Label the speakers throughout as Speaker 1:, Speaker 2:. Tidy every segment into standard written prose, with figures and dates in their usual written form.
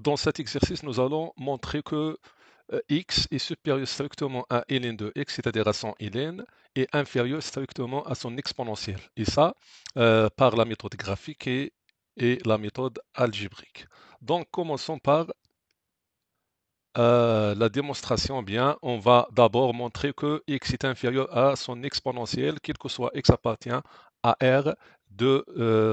Speaker 1: Dans cet exercice, nous allons montrer que x est supérieur strictement à ln de x, c'est-à-dire à son ln, et inférieur strictement à son exponentielle. Et ça, par la méthode graphique et la méthode algébrique. Donc, commençons par la démonstration. Bien, on va d'abord montrer que x est inférieur à son exponentielle, quel que soit x appartient à r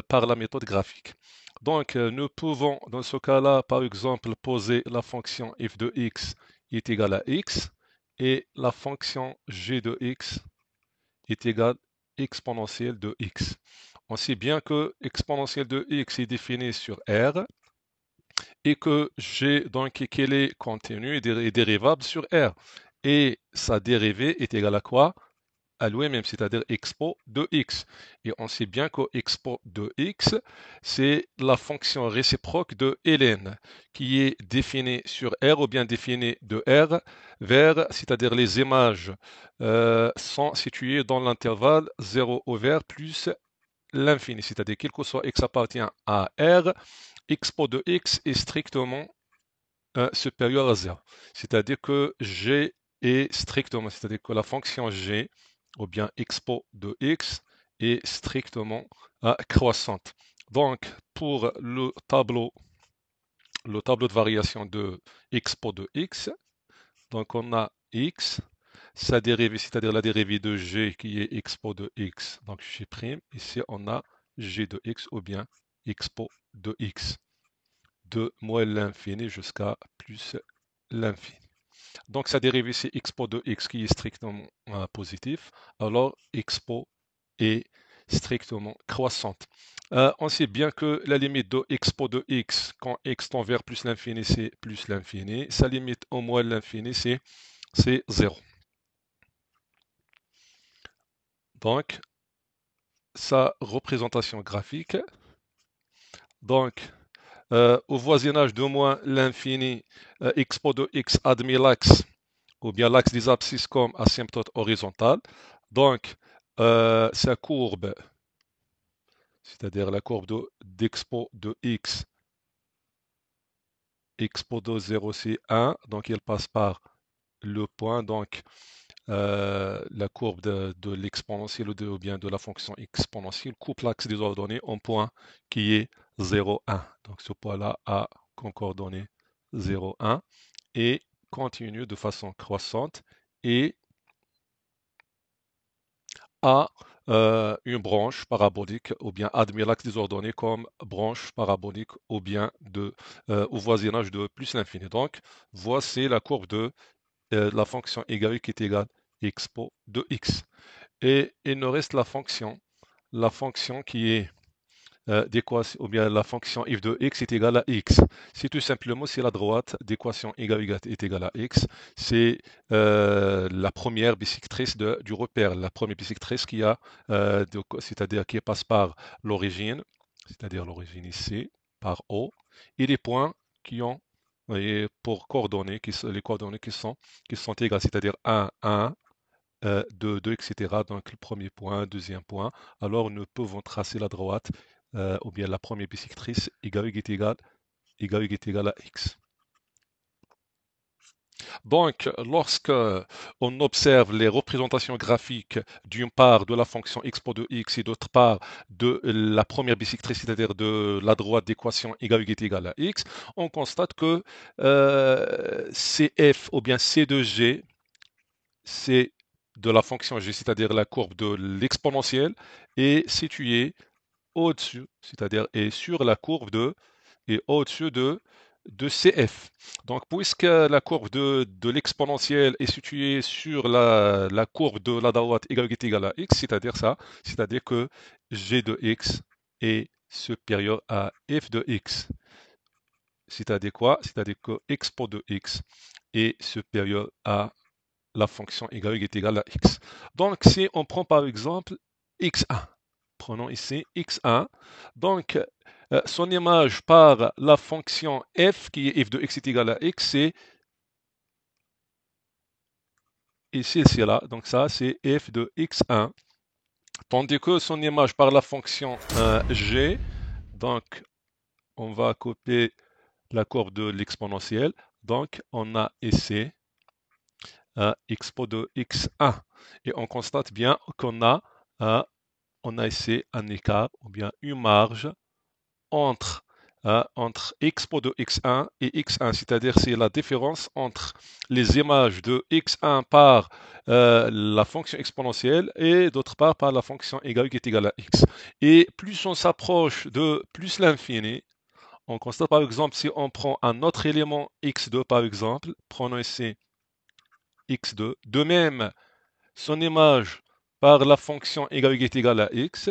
Speaker 1: par la méthode graphique. Donc, nous pouvons, dans ce cas-là, par exemple, poser la fonction f de x est égale à x et la fonction g de x est égale exponentielle de x. On sait bien que exponentielle de x est définie sur r et que g, donc, qu'elle est continue et dérivable sur r. Et sa dérivée est égale à quoi? À lui-même, c'est-à-dire expo de x. Et on sait bien que expo de x, c'est la fonction réciproque de ln, qui est définie sur R ou bien définie de R vers, c'est-à-dire les images sont situées dans l'intervalle 0 au vert plus l'infini, c'est-à-dire quel que soit x appartient à R, expo de x est strictement supérieur à 0. C'est-à-dire que g est strictement, c'est-à-dire que la fonction g, ou bien expo de x, est strictement croissante. Donc, pour le tableau de variation de expo de x, donc on a x, sa dérivée, c'est-à-dire la dérivée de g qui est expo de x, donc g', ici on a g de x ou bien expo de x, de moins l'infini jusqu'à plus l'infini. Donc sa dérivée c'est expo de x qui est strictement positif, alors expo est strictement croissante. On sait bien que la limite de expo de x quand x tend vers plus l'infini c'est plus l'infini, sa limite au moins l'infini c'est 0. Donc sa représentation graphique, donc au voisinage de moins l'infini, expo de x admet l'axe ou bien l'axe des abscisses comme asymptote horizontale. Donc, sa courbe, c'est-à-dire la courbe d'expo de x, expo de 0 c'est 1, donc elle passe par le point, donc la courbe de l'exponentielle ou bien de la fonction exponentielle coupe l'axe des ordonnées en point qui est 0, 1. Donc ce point-là a comme coordonnée 0, 1 et continue de façon croissante et a une branche parabolique ou bien admet l'axe des ordonnées comme branche parabolique ou bien au voisinage de plus l'infini. Donc, voici la courbe de la fonction y qui est égale expo de x. Et il nous reste la fonction qui est d'équation, ou bien la fonction f de x est égale à x. C'est tout simplement, c'est la droite d'équation y est égale à x. C'est la première bisectrice du repère, la première bisectrice qui a, c'est-à-dire qui passe par l'origine, c'est-à-dire l'origine ici, par O, et les points qui ont, et pour coordonnées, les coordonnées qui sont égales, c'est-à-dire 1, 1, 2, 2, etc. Donc le premier point, deuxième point. Alors nous pouvons tracer la droite ou bien la première bisectrice y est égal à x. Donc, lorsque on observe les représentations graphiques d'une part de la fonction expo de x et d'autre part de la première bisectrice, c'est-à-dire de la droite d'équation y est égal à x, on constate que CF ou bien C de G, c'est de la fonction g, c'est-à-dire la courbe de l'exponentielle, est située au-dessus, c'est-à-dire est sur la courbe et au-dessus de CF. Donc, puisque la courbe de l'exponentielle est située sur la courbe de la droite y est égale à x, c'est-à-dire ça, c'est-à-dire que g de x est supérieur à f de x. C'est-à-dire quoi? C'est-à-dire que expo de x est supérieur à la fonction y est égale à x. Donc, si on prend par exemple x1, prenons ici x1, donc son image par la fonction f, qui est f de x est égal à x, c'est ici, c'est là, donc ça c'est f de x1, tandis que son image par la fonction g, donc on va copier la courbe de l'exponentielle. Donc, on a ici expo de x1. Et on constate bien on a ici un écart ou bien une marge entre, entre expo de x1 et x1, c'est-à-dire c'est la différence entre les images de x1 par la fonction exponentielle et d'autre part par la fonction y qui est égale à x. Et plus on s'approche de plus l'infini, on constate par exemple si on prend un autre élément x2 par exemple, prenons ici x2, de même son image par la fonction y est égale à x,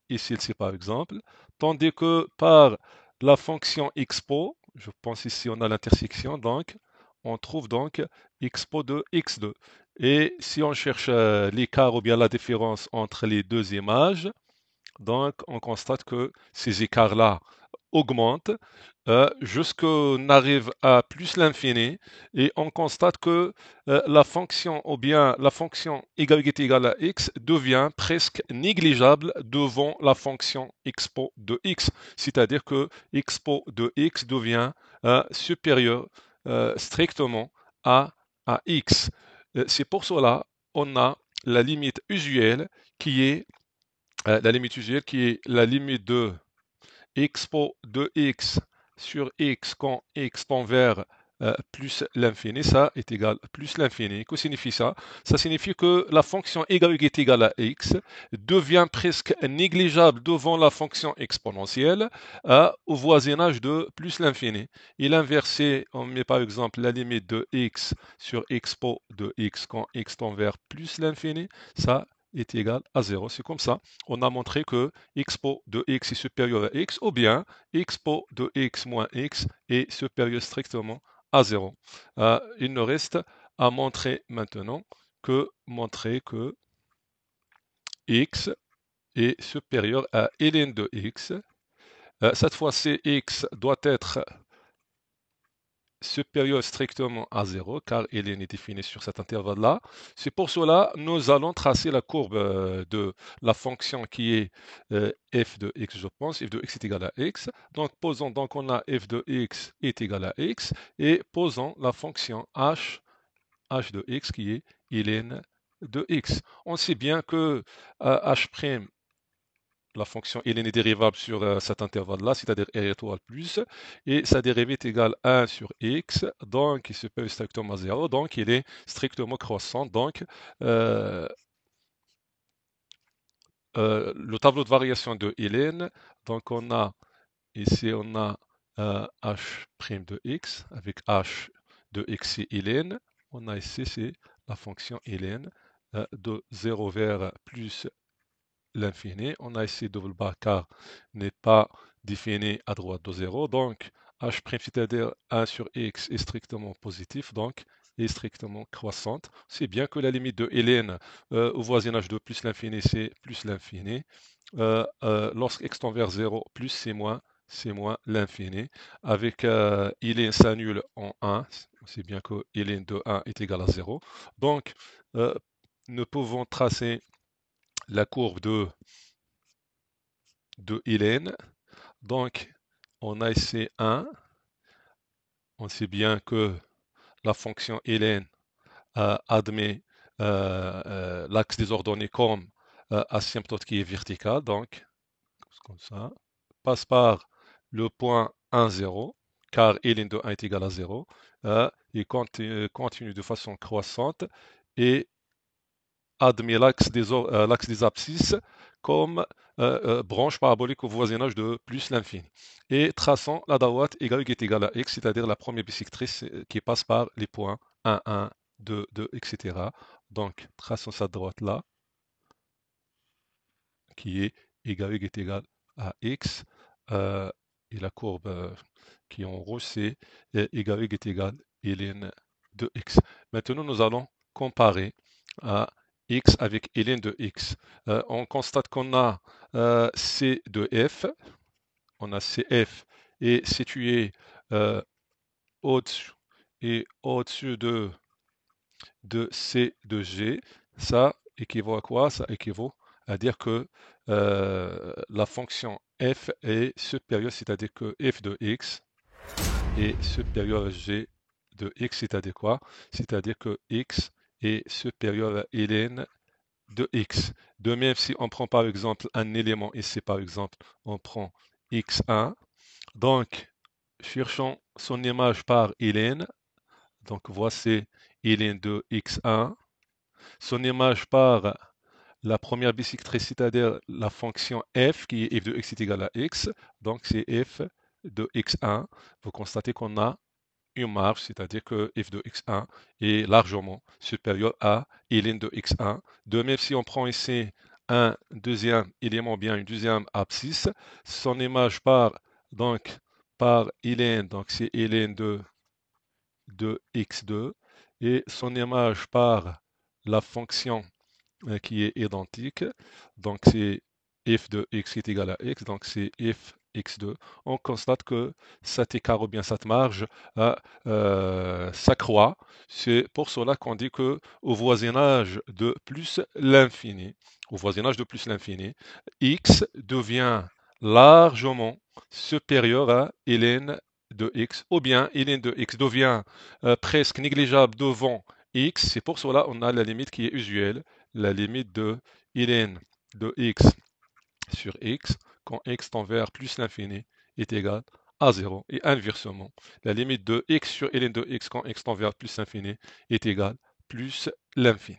Speaker 1: ici par exemple, tandis que par la fonction expo, je pense ici on a l'intersection, donc on trouve donc expo de x2. Et si on cherche l'écart ou bien la différence entre les deux images, donc on constate que ces écarts-là augmentent jusqu'on arrive à plus l'infini et on constate que la fonction ou bien la fonction y est égale à x devient presque négligeable devant la fonction expo de x, c'est-à-dire que expo de x devient supérieur strictement à, x. C'est pour cela on a la limite usuelle qui est la limite de expo de x sur x quand x tend vers plus l'infini, ça est égal à plus l'infini. Que signifie ça? Ça signifie que la fonction y est égale à x devient presque négligeable devant la fonction exponentielle au voisinage de plus l'infini. Et l'inversé, on met par exemple la limite de x sur expo de x quand x tend vers plus l'infini, ça est égal à 0. C'est comme ça. On a montré que expo de x est supérieur à x, ou bien expo de x moins x est supérieur strictement à 0. Il nous reste à montrer maintenant montrer que x est supérieur à ln de x. Cette fois-ci, x doit être supérieur strictement à 0, car il est défini sur cet intervalle-là. C'est pour cela nous allons tracer la courbe de la fonction qui est f de x, je pense. F de x est égal à x. Donc, donc on a f de x est égal à x, et posons la fonction h de x qui est ln de x. On sait bien que h' la fonction ln est dérivable sur cet intervalle-là, c'est-à-dire r étoile plus, et sa dérivée est égale à 1 sur x, donc il se peut strictement à 0, donc il est strictement croissant. Donc le tableau de variation de ln, donc on a ici on a h' de x avec h de x et ln, on a ici c'est la fonction ln de 0 vers plus l'infini. On a ici double bar car n'est pas défini à droite de 0. Donc, h', c'est-à-dire 1 sur x, est strictement positif, donc est strictement croissante. C'est bien que la limite de ln au voisinage de plus l'infini, c'est plus l'infini. Lorsque x tend vers 0, plus c'est moins l'infini. Avec ln s'annule en 1, c'est bien que ln de 1 est égal à 0. Donc, nous pouvons tracer la courbe de ln. Donc, on a ici 1. On sait bien que la fonction ln admet l'axe des ordonnées comme asymptote qui est vertical. Donc, comme ça, passe par le point 1, 0, car ln de 1 est égal à 0. Il continue de façon croissante et admet l'axe des abscisses comme branche parabolique au voisinage de plus l'infini. Et traçons la droite y est égale à x, c'est-à-dire la première bisectrice qui passe par les points 1, 1, 2, 2, etc. Donc, traçons cette droite-là, qui est y est égal à x, et la courbe qui est en rouge, c'est y est égal à ln de x. Maintenant, nous allons comparer à x avec ln de x. On constate qu'on a c de f, on a cf est situé au-dessus et au-dessus de c de g. Ça équivaut à quoi? Ça équivaut à dire que la fonction f est supérieure, c'est-à-dire que f de x est supérieur à g de x, c'est-à-dire quoi? C'est-à-dire que x est supérieur à ln de x. De même, si on prend par exemple un élément ici, par exemple, on prend x1, donc cherchons son image par ln, donc voici ln de x1, son image par la première bisectrice, c'est-à-dire la fonction f, qui est f de x est égal à x, donc c'est f de x1. Vous constatez qu'on a une marge, c'est-à-dire que f de x1 est largement supérieur à ln de x1. De même, si on prend ici un deuxième élément, bien une deuxième abscisse, son image donc, par ln, donc c'est ln de x2, et son image par la fonction qui est identique. Donc c'est f de x qui est égal à x, donc c'est f x2. On constate que cet écart ou bien cette marge s'accroît. C'est pour cela qu'on dit que au voisinage de plus l'infini, x devient largement supérieur à ln de x, ou bien ln de x devient presque négligeable devant x. C'est pour cela qu'on a la limite qui est usuelle, la limite de ln de x sur x quand x tend vers plus l'infini est égale à 0. Et inversement, la limite de x sur ln de x quand x tend vers plus l'infini est égale plus l'infini.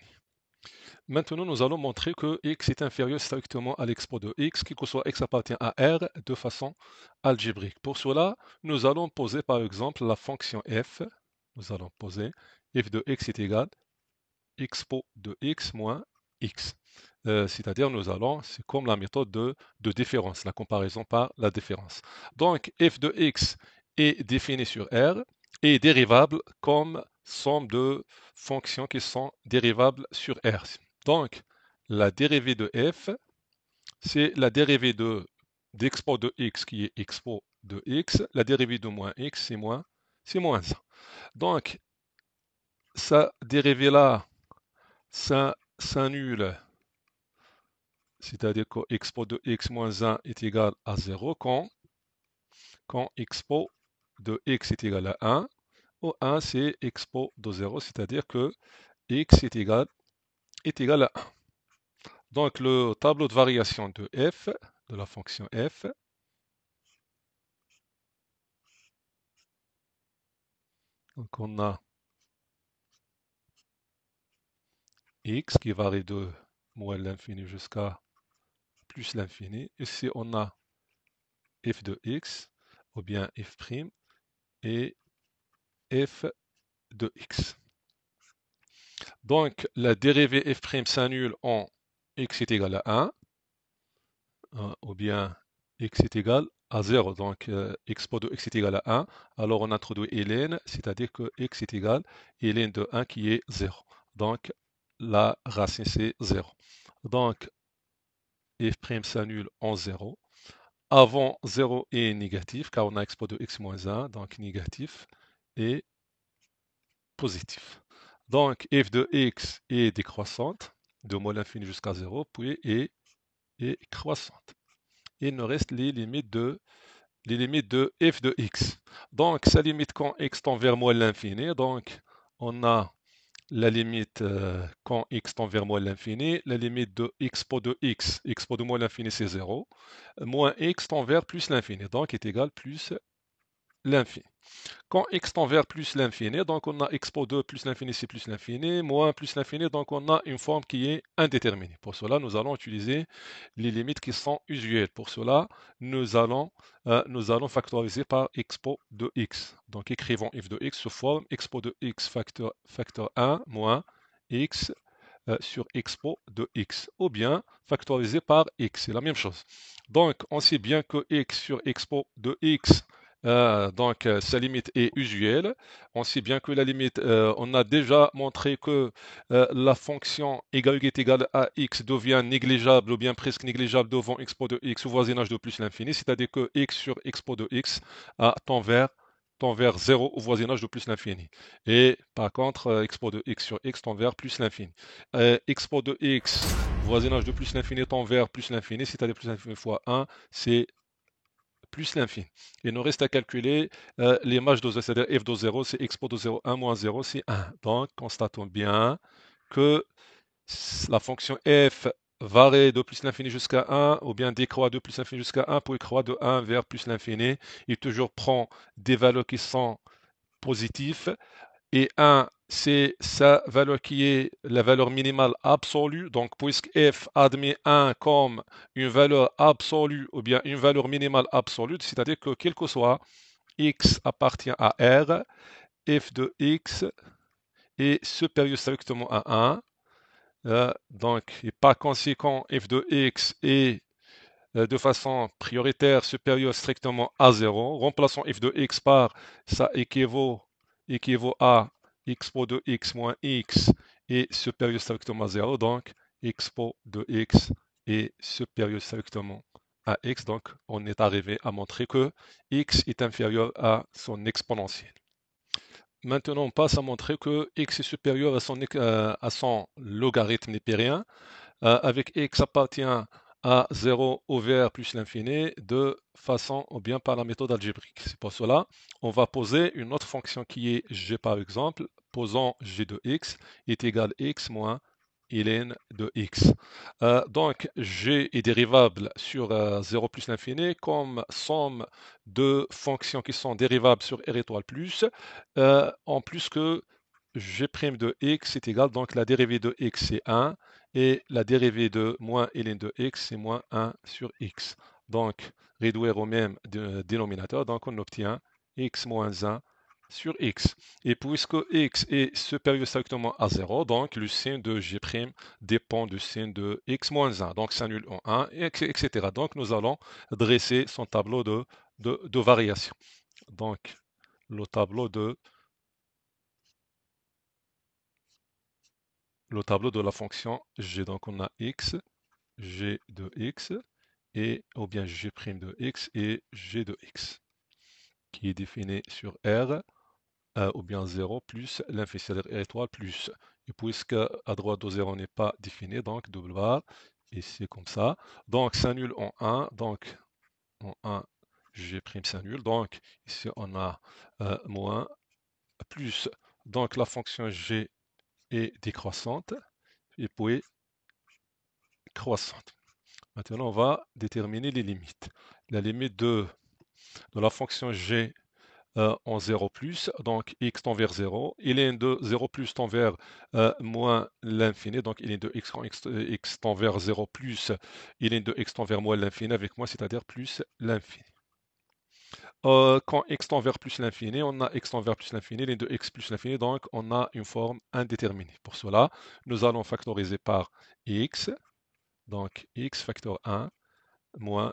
Speaker 1: Maintenant, nous allons montrer que x est inférieur strictement à l'expo de x, quel que soit x appartient à R de façon algébrique. Pour cela, nous allons poser par exemple la fonction f. Nous allons poser f de x est égal expo de x moins x. C'est-à-dire c'est comme la méthode de différence, la comparaison par la différence. Donc f de x est défini sur R et dérivable comme somme de fonctions qui sont dérivables sur R. Donc la dérivée de f, c'est la dérivée d'expo de x qui est expo de x, la dérivée de moins x, c'est moins 1. Donc sa dérivée là, ça s'annule, c'est-à-dire que expo de x moins 1 est égal à 0 quand expo de x est égal à 1, ou 1 c'est expo de 0, c'est-à-dire que x est égal à 1. Donc le tableau de variation de f, de la fonction f, donc on a x qui varie de moins l'infini jusqu'à plus l'infini. Ici on a f de x, ou bien f' et f de x. Donc la dérivée f' s'annule en x est égal à 1, ou bien x est égal à 0. Donc expo de x est égal à 1. Alors on introduit ln, c'est-à-dire que x est égal à ln de 1 qui est 0. Donc la racine c'est 0. Donc f' s'annule en 0. Avant 0 est négatif, car on a expo de x moins 1, donc négatif, et positif. Donc f de x est décroissante, de moins l'infini jusqu'à 0, puis est croissante. Il nous reste les limites de f de x. Donc sa limite quand x tend vers moins l'infini, donc on a la limite quand x tend vers moins l'infini, la limite de expo de x, expo de moins l'infini c'est 0, moins x tend vers plus l'infini, donc est égal plus l'infini. Quand x tend vers plus l'infini, donc on a expo de plus l'infini, c'est plus l'infini, moins plus l'infini, donc on a une forme qui est indéterminée. Pour cela, nous allons utiliser les limites qui sont usuelles. Pour cela, nous allons factoriser par expo de x. Donc écrivons f de x sous forme expo de x facteur 1 moins x sur expo de x, ou bien factoriser par x, c'est la même chose. Donc on sait bien que x sur expo de x, sa limite est usuelle. On sait bien que la limite, on a déjà montré que la fonction égale est égale à x devient négligeable ou bien presque négligeable devant expo de x au voisinage de plus l'infini, c'est-à-dire que x sur expo de x tend vers 0 au voisinage de plus l'infini. Et par contre, expo de x sur x tend vers plus l'infini. Expo de x, voisinage de plus l'infini tend vers plus l'infini, c'est-à-dire plus l'infini fois 1, c'est plus l'infini. Il nous reste à calculer l'image de 0, c'est-à-dire f de 0, c'est expo de 0, 1 moins 0, c'est 1. Donc, constatons bien que la fonction f varie de plus l'infini jusqu'à 1, ou bien décroît de plus l'infini jusqu'à 1, puis croît de 1 vers plus l'infini. Il toujours prend des valeurs qui sont positives, et 1, c'est sa valeur qui est la valeur minimale absolue. Donc, puisque f admet 1 comme une valeur absolue ou bien une valeur minimale absolue, c'est-à-dire que quel que soit x appartient à R, f de x est supérieur strictement à 1. Donc, et par conséquent, f de x est de façon prioritaire supérieure strictement à 0. Remplaçons f de x par, ça équivaut à expo de x moins x est supérieur strictement à 0. Donc, expo de x est supérieur strictement à x. Donc, on est arrivé à montrer que x est inférieur à son exponentielle. Maintenant, on passe à montrer que x est supérieur à son logarithme népérien, avec x appartient à 0 au vers plus l'infini de façon ou bien par la méthode algébrique. C'est pour cela on va poser une autre fonction qui est g par exemple. Posons g de x est égal à x moins ln de x. Donc g est dérivable sur 0 plus l'infini comme somme de fonctions qui sont dérivables sur r étoile plus, en plus que g' de x est égal, donc la dérivée de x c'est 1, et la dérivée de moins ln de x c'est moins 1 sur x. Donc réduire au même dénominateur, donc on obtient x moins 1 sur x. Et puisque x est supérieur strictement à 0, donc le signe de g' dépend du signe de x moins 1, donc s'annule en 1, etc. Donc nous allons dresser son tableau de variation. Donc le tableau de la fonction g. Donc on a x, g de x, et ou bien g' de x et g de x, qui est défini sur R, ou bien 0 plus l'infini, c'est-à-dire R étoile plus. Et puisque à droite de 0 n'est pas défini, donc double barre, et c'est comme ça. Donc s'annule en 1, donc en 1, g' s'annule. Donc ici on a moins plus. Donc la fonction g est décroissante, et puis croissante. Maintenant, on va déterminer les limites. La limite de la fonction g en 0 plus, donc x tend vers 0, ln de 0 plus tend vers moins l'infini, donc ln de x quand x tend vers 0 plus, ln de x tend vers moins l'infini avec moi, c'est-à-dire plus l'infini. Quand x tend vers plus l'infini, on a x tend vers plus l'infini, ln de x plus l'infini, donc on a une forme indéterminée. Pour cela, nous allons factoriser par x, donc x facteur 1 moins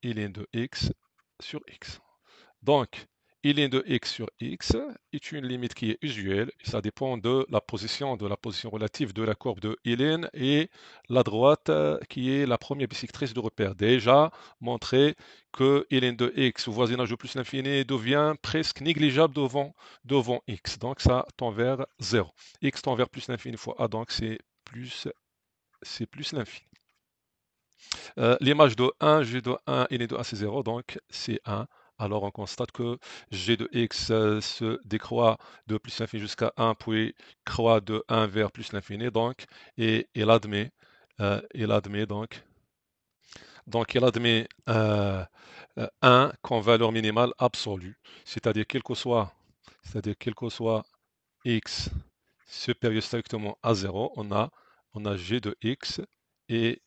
Speaker 1: ln de x sur x. Donc, ln de x sur x est une limite qui est usuelle, et ça dépend de la position relative de la courbe de ln, et la droite qui est la première bisectrice de repère. Déjà montré que ln de x au voisinage de plus l'infini devient presque négligeable devant x, donc ça tend vers 0. X tend vers plus l'infini fois a, donc c'est plus l'infini. L'image de 1, g de 1 et de 1 c'est 0, donc c'est 1. Alors on constate que g de x se décroît de plus l'infini jusqu'à 1, puis croît de 1 vers plus l'infini, donc, et il admet, il admet 1 comme valeur minimale absolue, c'est-à-dire quel que soit x supérieur strictement à 0, on a g de x est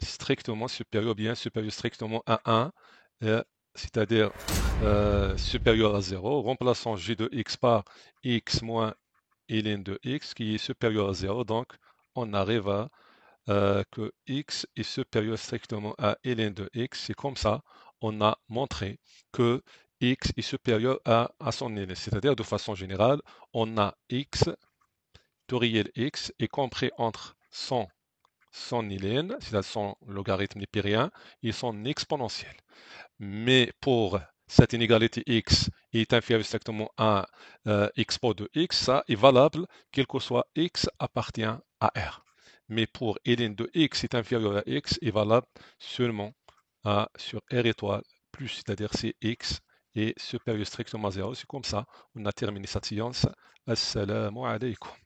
Speaker 1: strictement supérieur, bien supérieur strictement à 1, c'est-à-dire supérieur à 0. Remplaçons g de x par x moins ln de x qui est supérieur à 0. Donc, on arrive à que x est supérieur strictement à ln de x. C'est comme ça, on a montré que x est supérieur à son ln. C'est-à-dire, de façon générale, on a x, toriel x, est compris entre son ln, c'est-à-dire son logarithme népérien, et son exponentielle. Mais pour cette inégalité x est inférieure strictement à expo de x, ça est valable quel que soit x appartient à R. Mais pour ln de x est inférieur à x est valable seulement sur R étoile plus, c'est-à-dire c'est x est supérieur strictement à 0. C'est comme ça, on a terminé cette séance. Assalamu alaikum.